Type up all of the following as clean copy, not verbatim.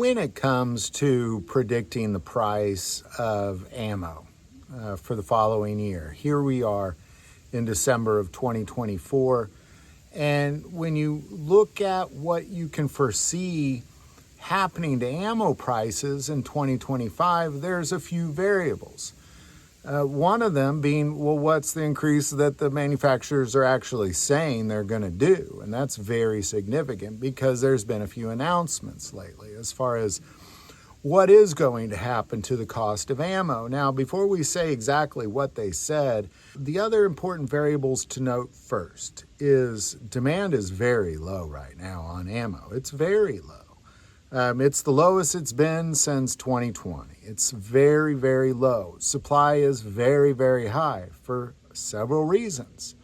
when it comes to predicting the price of ammo for the following year. Here we are in December of 2024, and when you look at what you can foresee happening to ammo prices in 2025, there's a few variables. One of them being, well, what's the increase that the manufacturers are actually saying they're going to do? And that's very significant because there's been a few announcements lately as far as what is going to happen to the cost of ammo. Now, before we say exactly what they said, the other important variables to note first is demand is very low right now on ammo. It's very low. It's the lowest it's been since 2020. It's very, very low. Supply is very, very high for several reasons.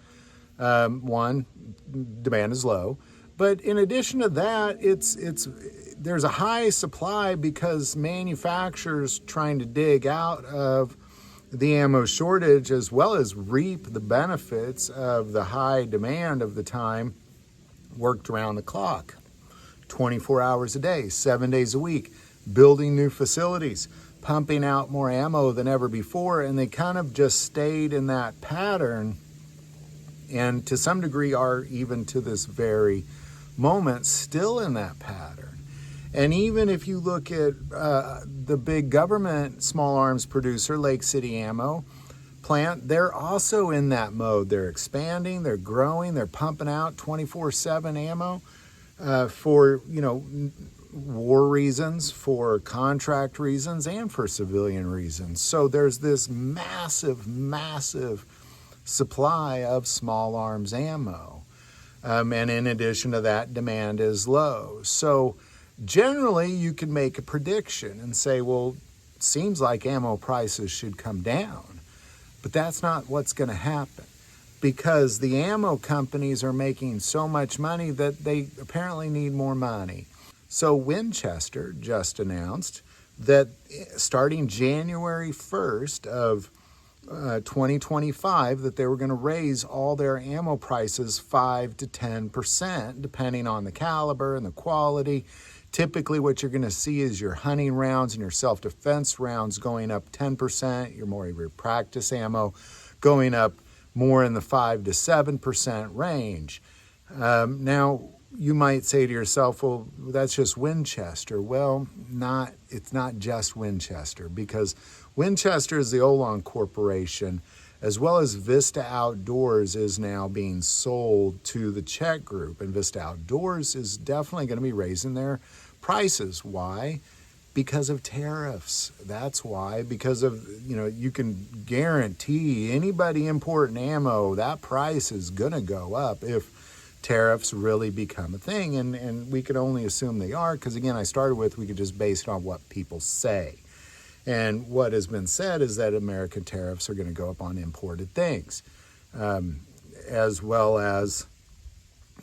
One, demand is low. But in addition to that, there's a high supply because manufacturers trying to dig out of the ammo shortage as well as reap the benefits of the high demand of the time worked around the clock. 24 hours a day, 7 days a week, building new facilities, pumping out more ammo than ever before, and they kind of just stayed in that pattern, and to some degree are even to this very moment still in that pattern. And even if you look at the big government small arms producer, Lake City Ammo plant, they're also in that mode. They're expanding, they're growing, they're pumping out 24/7 ammo. For, war reasons, for contract reasons, and for civilian reasons. So there's this massive, massive supply of small arms ammo. And in addition to that, demand is low. So generally, you can make a prediction and say, well, it seems like ammo prices should come down. But that's not what's going to happen, because the ammo companies are making so much money that they apparently need more money. So Winchester just announced that starting January 1st of 2025, that they were going to raise all their ammo prices 5 to 10%, depending on the caliber and the quality. Typically what you're going to see is your hunting rounds and your self-defense rounds going up 10%, your practice ammo going up more in the 5 to 7% range. Now, you might say to yourself, well, that's just Winchester. Well, it's not just Winchester, because Winchester is the Olon Corporation, as well as Vista Outdoors is now being sold to the Czech Group. And Vista Outdoors is definitely going to be raising their prices. Why? Because of tariffs. That's why. Because of, you can guarantee anybody importing ammo, that price is going to go up if tariffs really become a thing. And we can only assume they are, because again, I started with, we could just base it on what people say. And what has been said is that American tariffs are going to go up on imported things, as well as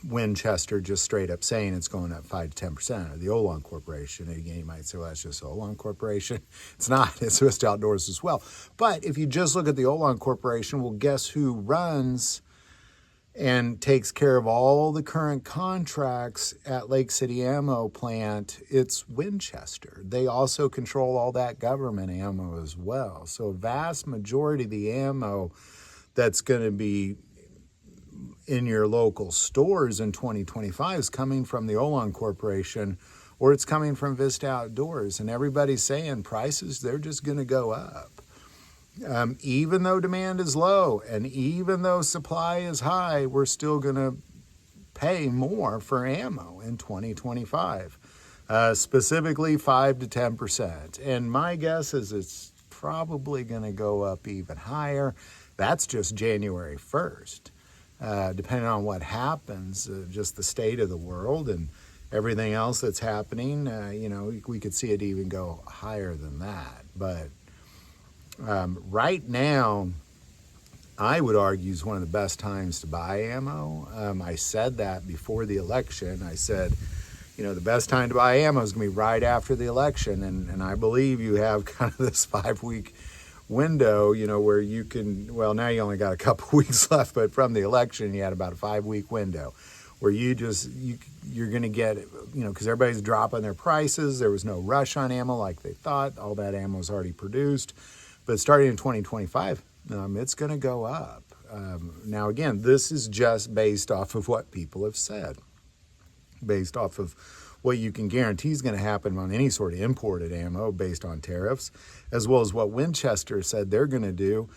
Winchester just straight up saying it's going up 5 to 10%, or the Olon Corporation. And again, you might say, well, that's just Olon Corporation. It's not. It's Vista Outdoors as well. But if you just look at the Olon Corporation, well, guess who runs and takes care of all the current contracts at Lake City Ammo Plant? It's Winchester. They also control all that government ammo as well. So a vast majority of the ammo that's going to be in your local stores in 2025 is coming from the Olon Corporation, or it's coming from Vista Outdoors. And everybody's saying prices, they're just going to go up. Even though demand is low and even though supply is high, we're still going to pay more for ammo in 2025, specifically 5 to 10%. And my guess is it's probably going to go up even higher. That's just January 1st. Depending on what happens, just the state of the world and everything else that's happening, we could see it even go higher than that. But right now, I would argue is one of the best times to buy ammo. I said that before the election. I said, the best time to buy ammo is going to be right after the election. And I believe you have kind of this 5-week window, where you can, well, now you only got a couple weeks left, but from the election, you had about a 5-week window where you're going to get, because everybody's dropping their prices. There was no rush on ammo like they thought. All that ammo is already produced. But starting in 2025, it's going to go up. Now, again, this is just based off of what people have said, based off of what you can guarantee is going to happen on any sort of imported ammo based on tariffs, as well as what Winchester said they're going to do,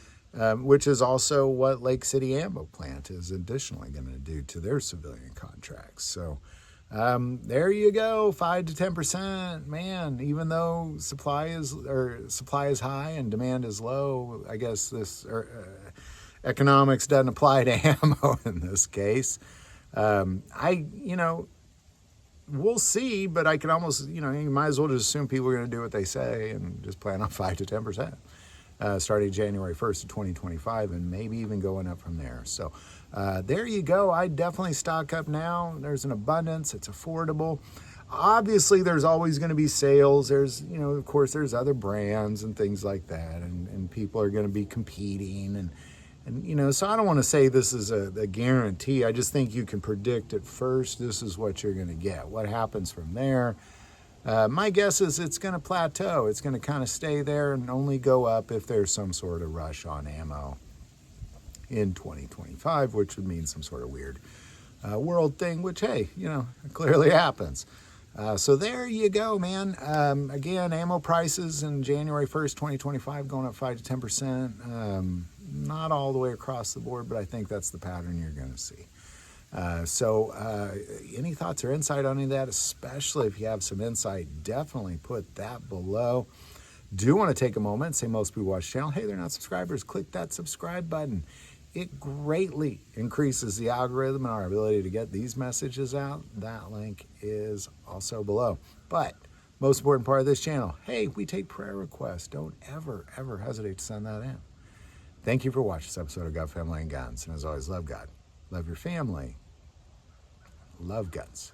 which is also what Lake City Ammo Plant is additionally going to do to their civilian contracts. So there you go, 5 to 10%. Man, even though supply is high and demand is low, I guess this economics doesn't apply to ammo in this case. We'll see, but I can almost, you might as well just assume people are going to do what they say and just plan on 5 to 10%. Starting January 1st of 2025, and maybe even going up from there. So there you go. I definitely stock up now. There's an abundance. It's affordable. Obviously, there's always going to be sales. There's, of course, there's other brands and things like that, and people are going to be competing. And so I don't want to say this is a guarantee. I just think you can predict at first this is what you're going to get. What happens from there? My guess is it's going to plateau. It's going to kind of stay there and only go up if there's some sort of rush on ammo in 2025, which would mean some sort of weird world thing, which, hey, clearly happens. So there you go, man. Again, ammo prices in January 1st, 2025 going up 5 to 10%. Not all the way across the board, but I think that's the pattern you're going to see. Any thoughts or insight on any of that, especially if you have some insight, definitely put that below. Do want to take a moment and say most people watch the channel, hey, they're not subscribers. Click that subscribe button. It greatly increases the algorithm and our ability to get these messages out. That link is also below. But most important part of this channel, hey, we take prayer requests. Don't ever, ever hesitate to send that in. Thank you for watching this episode of God, Family, and Guns. And as always, love God, love your family, love guns.